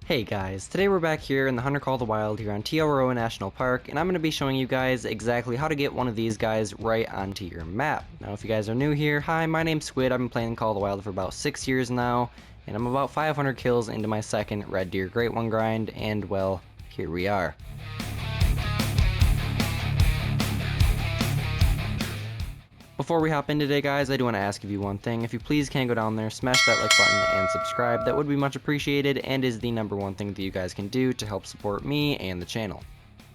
Hey guys, today we're back here in the Hunter Call of the Wild here on Tioraroa National Park, and I'm going to be showing you guys exactly how to get one of these guys right onto your map. Now if you guys are new here, hi, my name's Squid. I've been playing Call of the Wild for about 6 years now, and I'm about 500 kills into my second Red Deer Great One grind, and well, here we are. Before we hop in today, guys, I do want to ask of you one thing. If you please can go down there, smash that like button and subscribe. That would be much appreciated and is the #1 thing that you guys can do to help support me and the channel.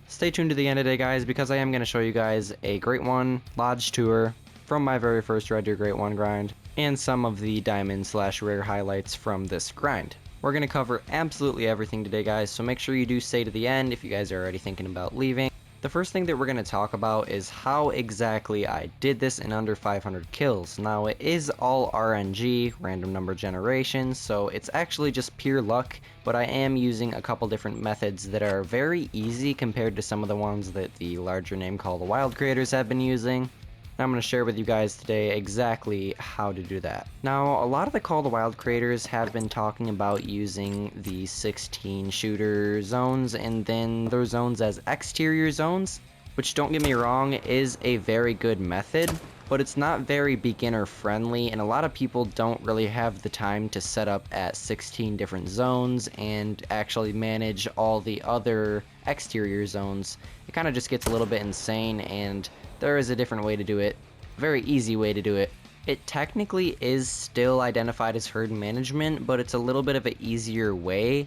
Stay tuned to the end today, guys, because I am going to show you guys a Great One Lodge tour from my very first Red Deer Great One grind and some of the diamond/rare highlights from this grind. We're going to cover absolutely everything today, guys, so make sure you do stay to the end if you guys are already thinking about leaving. The first thing that we're going to talk about is how exactly I did this in under 500 kills. Now it is all RNG, random number generation, so it's actually just pure luck, but I am using a couple different methods that are very easy compared to some of the ones that the larger name Call of the Wild creators have been using. I'm going to share with you guys today exactly how to do that. Now, a lot of the Call of the Wild creators have been talking about using the 16 shooter zones and then other zones as exterior zones, which, don't get me wrong, is a very good method, but it's not very beginner friendly, and a lot of people don't really have the time to set up at 16 different zones and actually manage all the other exterior zones. It kind of just gets a little bit insane, and there is a different way to do it, a very easy way to do it. It technically is still identified as herd management, but it's a little bit of an easier way.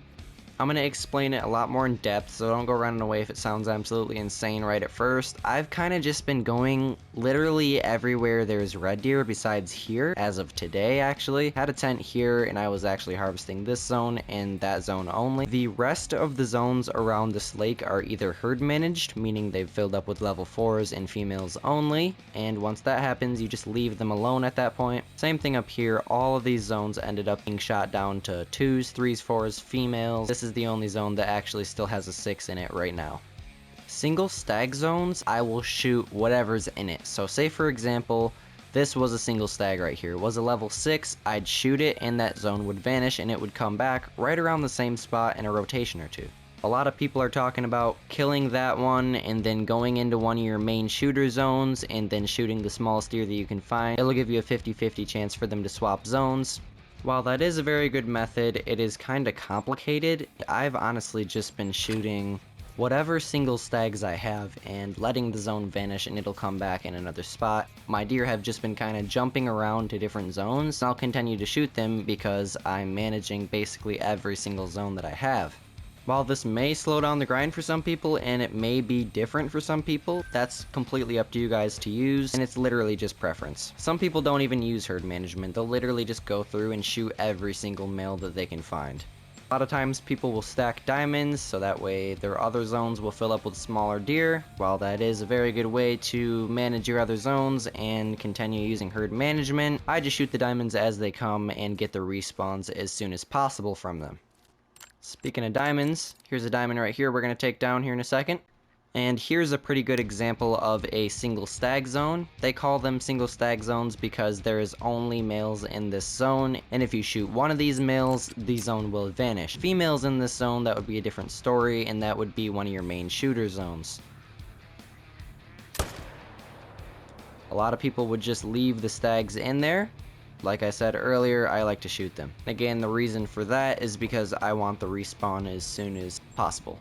I'm going to explain it a lot more in depth, so don't go running away if it sounds absolutely insane right at first. I've kind of just been going literally everywhere there's red deer besides here, as of today actually. Had a tent here and I was actually harvesting this zone and that zone only. The rest of the zones around this lake are either herd managed, meaning they've filled up with level 4s and females only, and once that happens you just leave them alone at that point. Same thing up here, all of these zones ended up being shot down to 2s, 3s, 4s, females. This is the only zone that actually still has a 6 in it right now. Single stag zones, I will shoot whatever's in it. So say for example, this was a single stag right here. It was a level 6, I'd shoot it and that zone would vanish and it would come back right around the same spot in a rotation or two. A lot of people are talking about killing that one and then going into one of your main shooter zones and then shooting the smallest deer that you can find. It'll give you a 50-50 chance for them to swap zones. While that is a very good method, it is kinda complicated. I've honestly just been shooting whatever single stags I have and letting the zone vanish and it'll come back in another spot. My deer have just been kinda jumping around to different zones. I'll continue to shoot them because I'm managing basically every single zone that I have. While this may slow down the grind for some people and it may be different for some people, that's completely up to you guys to use, and it's literally just preference. Some people don't even use herd management, they'll literally just go through and shoot every single male that they can find. A lot of times people will stack diamonds, so that way their other zones will fill up with smaller deer. While that is a very good way to manage your other zones and continue using herd management, I just shoot the diamonds as they come and get the respawns as soon as possible from them. Speaking of diamonds, here's a diamond right here we're going to take down here in a second. And here's a pretty good example of a single stag zone. They call them single stag zones because there is only males in this zone, and if you shoot one of these males, the zone will vanish. Females in this zone, that would be a different story, and that would be one of your main shooter zones. A lot of people would just leave the stags in there. Like I said earlier, I like to shoot them. Again, the reason for that is because I want the respawn as soon as possible.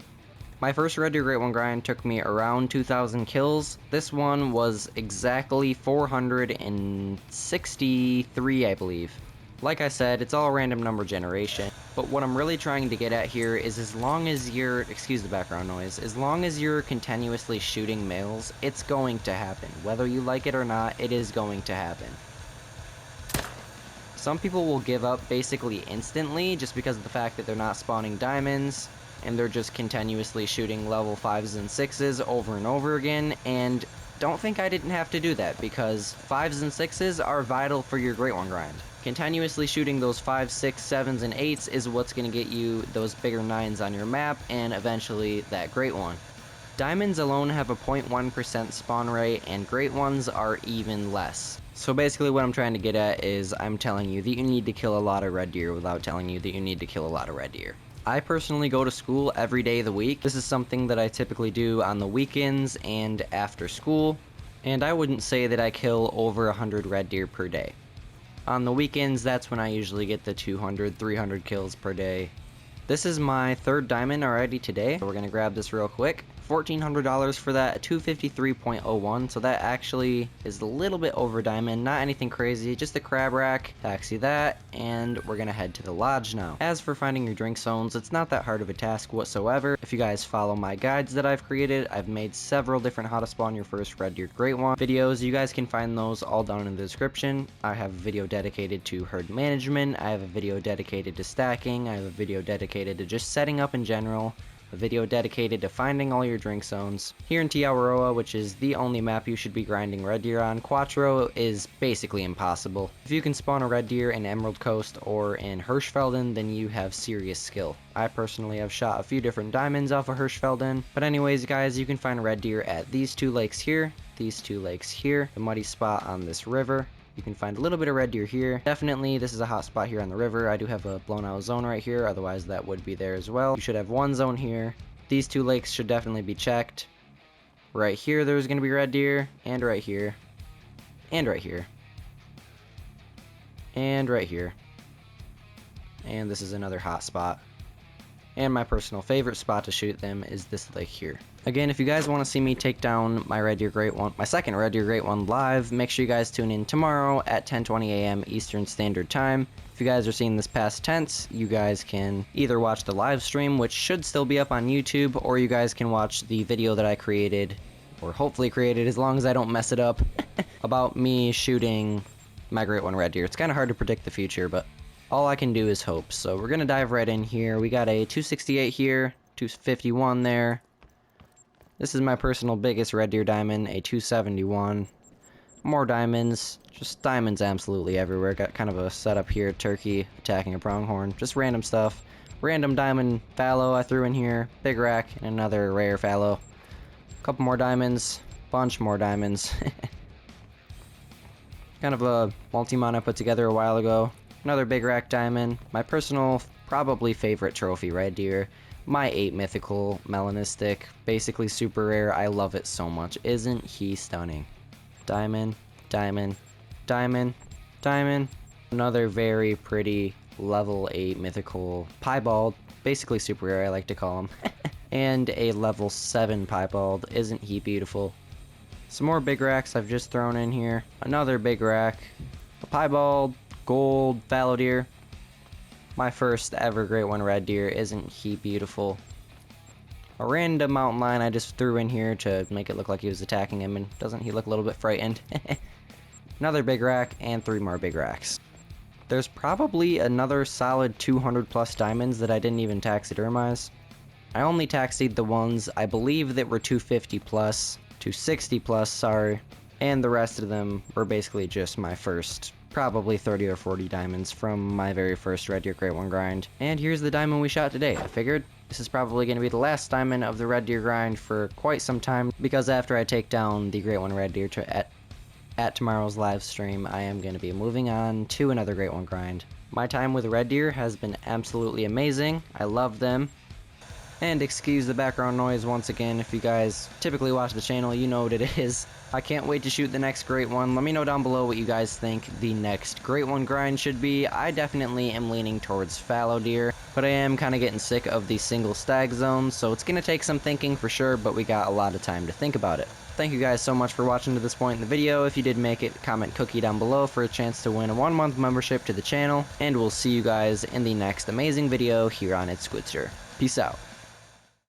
My first Red Deer Great One grind took me around 2,000 kills. This one was exactly 463, I believe. Like I said, it's all random number generation, but what I'm really trying to get at here is as long as you're, excuse the background noise, as long as you're continuously shooting males, it's going to happen. Whether you like it or not, it is going to happen. Some people will give up basically instantly just because of the fact that they're not spawning diamonds and they're just continuously shooting level 5s and 6s over and over again, and don't think I didn't have to do that because 5s and 6s are vital for your Great One grind. Continuously shooting those 5s, 6s, 7s, and 8s is what's going to get you those bigger 9s on your map and eventually that Great One. Diamonds alone have a 0.1% spawn rate and Great Ones are even less. So basically what I'm trying to get at is I'm telling you that you need to kill a lot of red deer without telling you that you need to kill a lot of red deer. I personally go to school every day of the week. This is something that I typically do on the weekends and after school, and I wouldn't say that I kill over 100 red deer per day. On the weekends, that's when I usually get the 200, 300 kills per day. This is my third diamond already today, so we're gonna grab this real quick. $1,400 for that, 253.01, so that actually is a little bit over diamond, not anything crazy, just a crab rack, taxi that, and we're gonna head to the lodge now. As for finding your drink zones, it's not that hard of a task whatsoever. If you guys follow my guides that I've created, I've made several different how to spawn your first red deer great one videos. You guys can find those all down in the description. I have a video dedicated to herd management, I have a video dedicated to stacking, I have a video dedicated to just setting up in general, a video dedicated to finding all your drink zones. Here in Tiawaroa, which is the only map you should be grinding red deer on, Quattro is basically impossible. If you can spawn a red deer in Emerald Coast or in Hirschfelden, then you have serious skill. I personally have shot a few different diamonds off of Hirschfelden, but anyways guys, you can find red deer at these two lakes here, the muddy spot on this river. You can find a little bit of red deer here. Definitely, this is a hot spot here on the river. I do have a blown out zone right here, otherwise that would be there as well. You should have one zone here. These two lakes should definitely be checked. Right here, there's going to be red deer, and right here, and right here, and right here. And this is another hot spot. And my personal favorite spot to shoot them is this lake here. Again, if you guys want to see me take down my red deer great one, my second red deer great one live, make sure you guys tune in tomorrow at 10:20 a.m. Eastern Standard Time. If you guys are seeing this past tense, you guys can either watch the live stream, which should still be up on YouTube, or you guys can watch the video that I created, or hopefully created as long as I don't mess it up, about me shooting my great one red deer. It's kind of hard to predict the future, but all I can do is hope. So we're going to dive right in here. We got a 268 here, 251 there. This is my personal biggest red deer diamond, a 271. More diamonds, just diamonds absolutely everywhere. Got kind of a setup here, turkey attacking a pronghorn, just random stuff. Random diamond fallow I threw in here, big rack, and another rare fallow. Couple more diamonds, bunch more diamonds. Kind of a multi-mon I put together a while ago. Another big rack diamond, my personal, probably favorite trophy red deer, my 8 mythical melanistic, basically super rare. I love it so much. Isn't he stunning? Diamond, diamond, diamond, diamond. Another very pretty level 8 mythical piebald, basically super rare I like to call him. And a level 7 piebald. Isn't he beautiful? Some more big racks I've just thrown in here. Another big rack, a piebald, gold fallow deer. My first ever great one red deer. Isn't he beautiful? A random mountain lion I just threw in here to make it look like he was attacking him, and doesn't he look a little bit frightened? Another big rack and 3 more big racks. There's probably another solid 200 plus diamonds that I didn't even taxidermize. I only taxied the ones I believe that were 250 plus, 260 plus, sorry, and the rest of them were basically just my first probably 30 or 40 diamonds from my very first red deer great one grind. And here's the diamond we shot today. I figured this is probably going to be the last diamond of the red deer grind for quite some time, because after I take down the great one red deer at tomorrow's live stream, I am going to be moving on to another great one grind. My time with red deer has been absolutely amazing. I love them. And excuse the background noise once again. If you guys typically watch the channel, you know what it is. I can't wait to shoot the next great one. Let me know down below what you guys think the next great one grind should be. I definitely am leaning towards fallow deer, but I am kind of getting sick of the single stag zones, so it's going to take some thinking for sure, but we got a lot of time to think about it. Thank you guys so much for watching to this point in the video. If you did make it, comment cookie down below for a chance to win a 1-month membership to the channel, and we'll see you guys in the next amazing video here on It's Squid. Peace out.